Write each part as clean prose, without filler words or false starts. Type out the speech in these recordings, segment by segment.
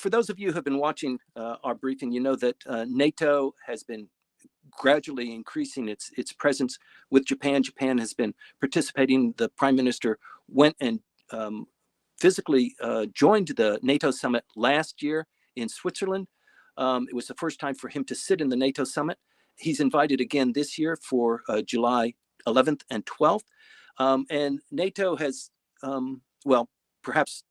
for those of you who have been watching our briefing, you know that NATO has been gradually increasing its presence with Japan. Japan has been participating. The Prime Minister went and physically joined the NATO summit last year in Switzerland. It was the first time for him to sit in the NATO summit. He's invited again this year for July 11th and 12th. And NATO has, well, perhaps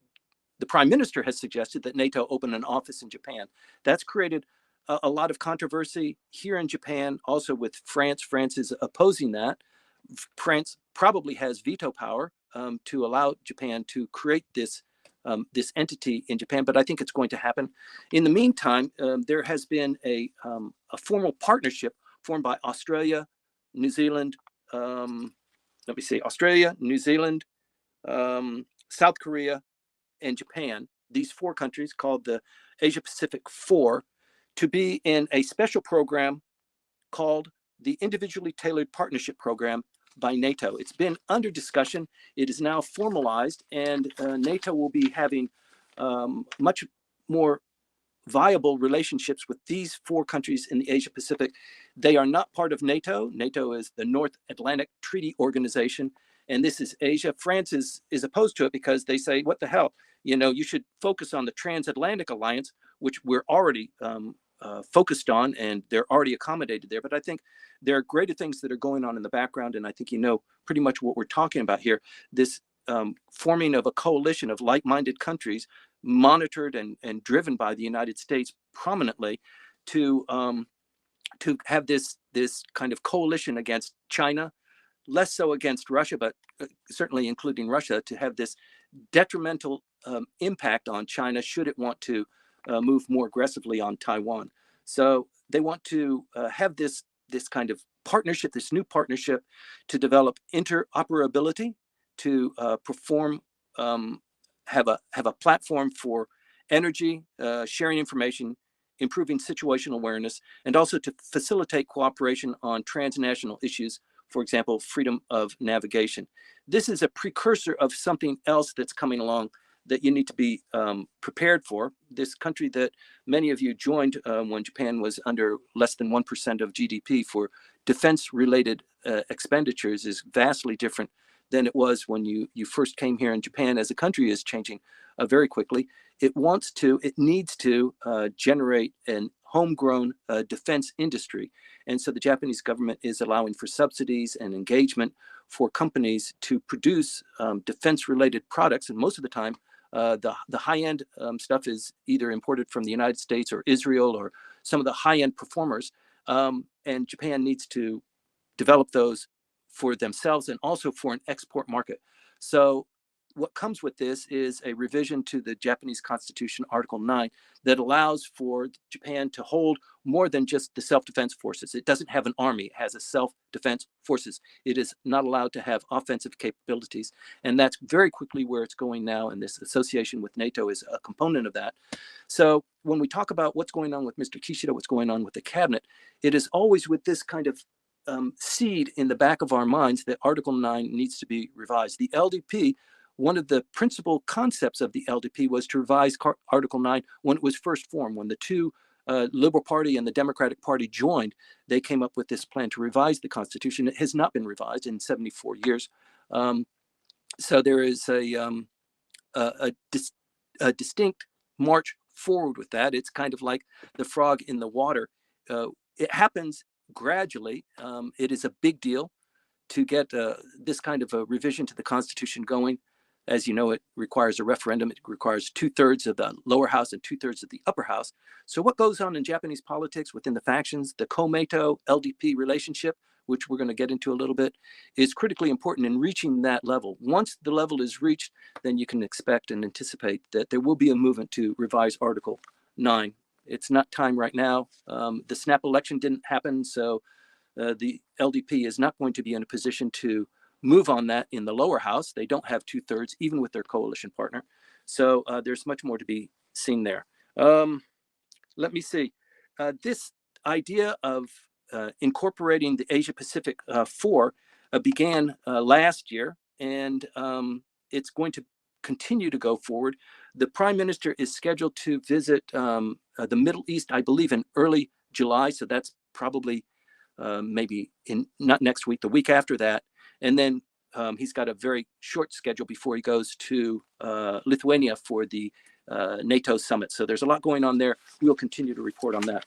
the Prime Minister has suggested that NATO open an office in Japan. That's created a lot of controversy here in Japan, also with France. France is opposing that. France probably has veto power to allow Japan to create this this entity in Japan, but I think it's going to happen. In the meantime, there has been a formal partnership formed by Australia, New Zealand, Australia, New Zealand, South Korea, and Japan, these four countries called the Asia Pacific Four, to be in a special program called the Individually Tailored Partnership Program by NATO. It's been under discussion. It is now formalized, and NATO will be having much more viable relationships with these four countries in the Asia Pacific. They are not part of NATO. NATO is the North Atlantic Treaty Organization, and this is Asia. France is opposed to it because they say, what the hell? You know, you should focus on the transatlantic alliance, which we're already focused on, and they're already accommodated there. But I think there are greater things that are going on in the background, and I think you know pretty much what we're talking about here. This forming of a coalition of like-minded countries monitored and driven by the United States prominently to have this kind of coalition against China, less so against Russia, but certainly including Russia, to have this detrimental impact on China should it want to move more aggressively on Taiwan. So they want to have this kind of partnership, this new partnership, to develop interoperability, to perform, have a platform for energy, sharing information, improving situational awareness, and also to facilitate cooperation on transnational issues, for example, freedom of navigation. This is a precursor of something else that's coming along that you need to be prepared for. This country that many of you joined when Japan was under less than 1% of GDP for defense-related expenditures is vastly different than it was when you first came here. In Japan, as a country, is changing very quickly. It needs to generate an homegrown defense industry. And so the Japanese government is allowing for subsidies and engagement for companies to produce defense-related products. And most of the time, the high-end stuff is either imported from the United States or Israel or some of the high-end performers. And Japan needs to develop those for themselves and also for an export market. So what comes with this is a revision to the Japanese Constitution, Article 9, that allows for Japan to hold more than just the self-defense forces. It doesn't have an army, it has a self-defense forces. It is not allowed to have offensive capabilities. And that's very quickly where it's going now, and this association with NATO is a component of that. So when we talk about what's going on with Mr. Kishida, what's going on with the cabinet, it is always with this kind of seed in the back of our minds that Article 9 needs to be revised. The LDP, one of the principal concepts of the LDP was to revise Article 9 when it was first formed. When the two Liberal Party and the Democratic Party joined, they came up with this plan to revise the Constitution. It has not been revised in 74 years. So there is a distinct march forward with that. It's kind of like the frog in the water. It happens gradually. It is a big deal to get this kind of a revision to the Constitution going. As you know, it requires a referendum. It requires 2/3 of the lower house and 2/3 of the upper house. So what goes on in Japanese politics within the factions, the Komeito LDP relationship, which we're going to get into a little bit, is critically important in reaching that level. Once the level is reached, then you can expect and anticipate that there will be a movement to revise Article 9. It's not time right now. The snap election didn't happen, so the LDP is not going to be in a position to move on that in the lower house. They don't have 2/3, even with their coalition partner. So there's much more to be seen there. Let me see. This idea of incorporating the Asia Pacific Four began last year, and it's going to continue to go forward. The prime minister is scheduled to visit the Middle East, I believe, in early July. So that's probably maybe not next week, the week after that. And then he's got a very short schedule before he goes to Lithuania for the NATO summit. So there's a lot going on there. We'll continue to report on that.